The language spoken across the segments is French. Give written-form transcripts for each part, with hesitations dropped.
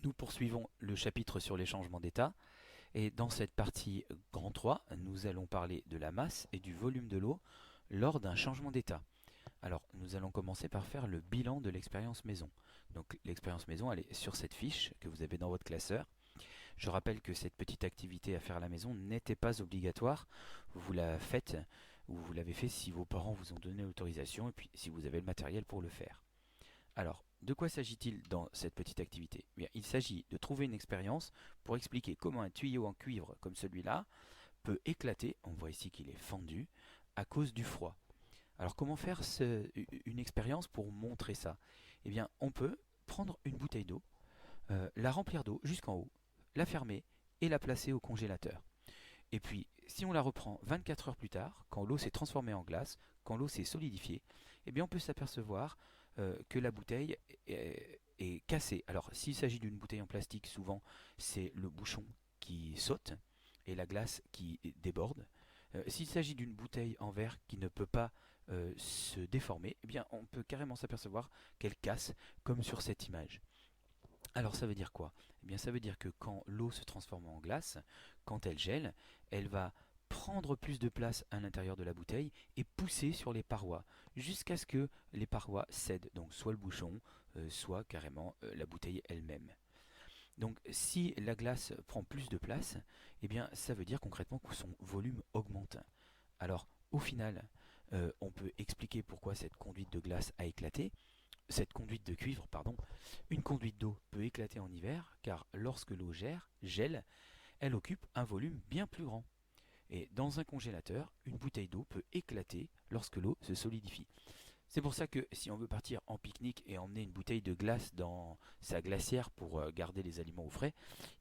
Nous poursuivons le chapitre sur les changements d'état et dans cette partie grand 3, nous allons parler de la masse et du volume de l'eau lors d'un changement d'état. Alors, nous allons commencer par faire le bilan de l'expérience maison. Donc, l'expérience maison, elle est sur cette fiche que vous avez dans votre classeur. Je rappelle que cette petite activité à faire à la maison n'était pas obligatoire. Vous la faites ou vous l'avez fait si vos parents vous ont donné l'autorisation et puis si vous avez le matériel pour le faire. Alors, de quoi s'agit-il dans cette petite activité? Bien, il s'agit de trouver une expérience pour expliquer comment un tuyau en cuivre comme celui-là peut éclater, on voit ici qu'il est fendu, à cause du froid. Alors comment faire une expérience pour montrer ça? Eh bien, on peut prendre une bouteille d'eau, la remplir d'eau jusqu'en haut, la fermer et la placer au congélateur. Et puis, si on la reprend 24 heures plus tard, quand l'eau s'est transformée en glace, quand l'eau s'est solidifiée, eh bien on peut s'apercevoir que la bouteille est cassée. Alors, s'il s'agit d'une bouteille en plastique, souvent c'est le bouchon qui saute et la glace qui déborde. S'il s'agit d'une bouteille en verre qui ne peut pas se déformer, eh bien on peut carrément s'apercevoir qu'elle casse, comme sur cette image. Alors ça veut dire quoi? Eh bien ça veut dire que quand l'eau se transforme en glace, quand elle gèle, elle va prendre plus de place à l'intérieur de la bouteille et pousser sur les parois jusqu'à ce que les parois cèdent, donc soit le bouchon, soit carrément la bouteille elle-même. Donc si la glace prend plus de place, eh bien ça veut dire concrètement que son volume augmente. Alors au final, on peut expliquer pourquoi cette conduite de glace a éclaté, cette conduite de cuivre, pardon. Une conduite d'eau peut éclater en hiver, car lorsque l'eau gèle, elle occupe un volume bien plus grand. Et dans un congélateur, une bouteille d'eau peut éclater lorsque l'eau se solidifie. C'est pour ça que si on veut partir en pique-nique et emmener une bouteille de glace dans sa glacière pour garder les aliments au frais,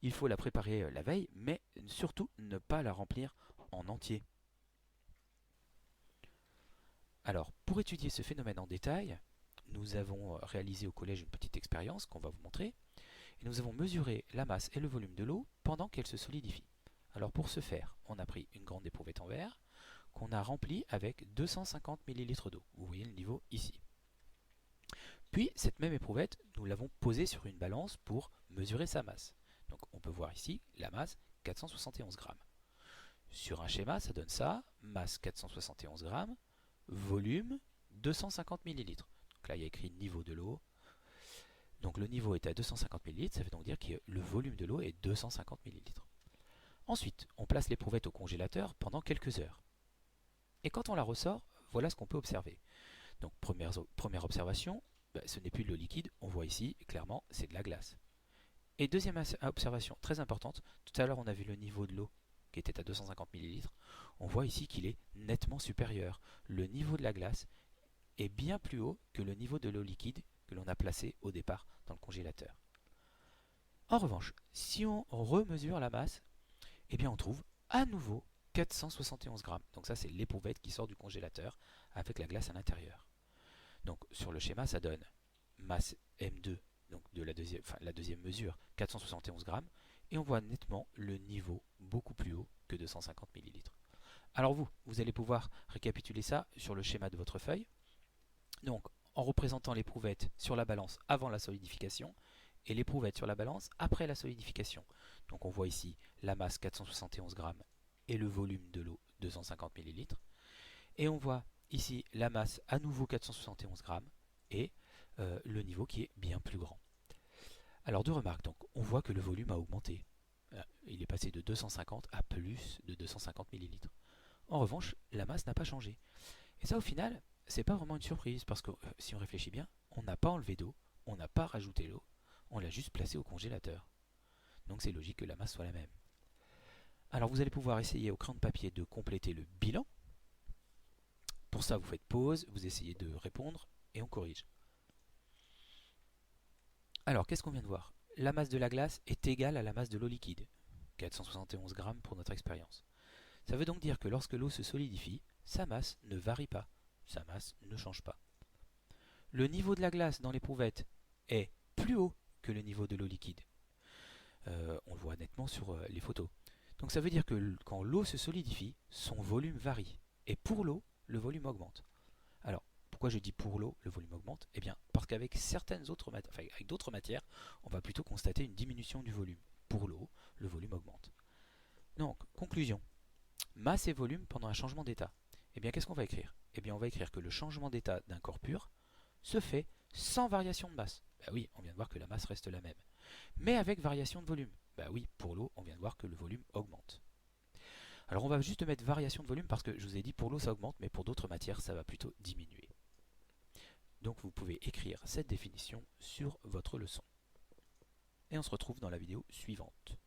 il faut la préparer la veille, mais surtout ne pas la remplir en entier. Alors, pour étudier ce phénomène en détail, nous avons réalisé au collège une petite expérience qu'on va vous montrer. Et nous avons mesuré la masse et le volume de l'eau pendant qu'elle se solidifie. Alors pour ce faire, on a pris une grande éprouvette en verre qu'on a remplie avec 250 millilitres d'eau. Vous voyez le niveau ici. Puis cette même éprouvette, nous l'avons posée sur une balance pour mesurer sa masse. Donc on peut voir ici la masse 471 grammes. Sur un schéma, ça donne ça, masse 471 grammes, volume 250 millilitres. Donc là il y a écrit niveau de l'eau. Donc le niveau est à 250 millilitres, ça veut donc dire que le volume de l'eau est 250 millilitres. Ensuite, on place l'éprouvette au congélateur pendant quelques heures. Et quand on la ressort, voilà ce qu'on peut observer. Donc première observation, ce n'est plus de l'eau liquide, on voit ici clairement c'est de la glace. Et deuxième observation très importante, tout à l'heure on a vu le niveau de l'eau qui était à 250 millilitres, on voit ici qu'il est nettement supérieur. Le niveau de la glace est bien plus haut que le niveau de l'eau liquide que l'on a placé au départ dans le congélateur. En revanche, si on remesure la masse, eh bien on trouve à nouveau 471 grammes. Donc ça c'est l'éprouvette qui sort du congélateur avec la glace à l'intérieur. Donc sur le schéma ça donne masse M2, donc de la deuxième mesure, 471 grammes, et on voit nettement le niveau beaucoup plus haut que 250 millilitres. Alors vous allez pouvoir récapituler ça sur le schéma de votre feuille. Donc en représentant l'éprouvette sur la balance avant la solidification et l'éprouvette sur la balance après la solidification. Donc on voit ici la masse 471 grammes et le volume de l'eau 250 millilitres. Et on voit ici la masse à nouveau 471 grammes et le niveau qui est bien plus grand. Alors deux remarques, donc on voit que le volume a augmenté. Il est passé de 250 à plus de 250 millilitres. En revanche, la masse n'a pas changé. Et ça au final, c'est pas vraiment une surprise parce que si on réfléchit bien, on n'a pas enlevé d'eau, on n'a pas rajouté l'eau, on l'a juste placé au congélateur. Donc c'est logique que la masse soit la même. Alors vous allez pouvoir essayer au crayon de papier de compléter le bilan. Pour ça, vous faites pause, vous essayez de répondre et on corrige. Alors, qu'est-ce qu'on vient de voir? La masse de la glace est égale à la masse de l'eau liquide, 471 grammes pour notre expérience. Ça veut donc dire que lorsque l'eau se solidifie, sa masse ne varie pas, sa masse ne change pas. Le niveau de la glace dans l'éprouvette est plus haut que le niveau de l'eau liquide. On le voit nettement sur les photos. Donc ça veut dire que quand l'eau se solidifie, son volume varie. Et pour l'eau, le volume augmente. Alors, Pourquoi je dis pour l'eau, le volume augmente? Eh bien, parce qu'avec certaines autres matières, enfin, avec d'autres matières, on va plutôt constater une diminution du volume. Pour l'eau, le volume augmente. Donc, conclusion. Masse et volume pendant un changement d'état. Eh bien, qu'est-ce qu'on va écrire? Eh bien, on va écrire que le changement d'état d'un corps pur se fait sans variation de masse. Bah oui, on vient de voir que la masse reste la même. Mais avec variation de volume. Bah oui, pour l'eau, on vient de voir que le volume augmente. Alors on va juste mettre variation de volume parce que je vous ai dit pour l'eau ça augmente, mais pour d'autres matières ça va plutôt diminuer. Donc vous pouvez écrire cette définition sur votre leçon. Et on se retrouve dans la vidéo suivante.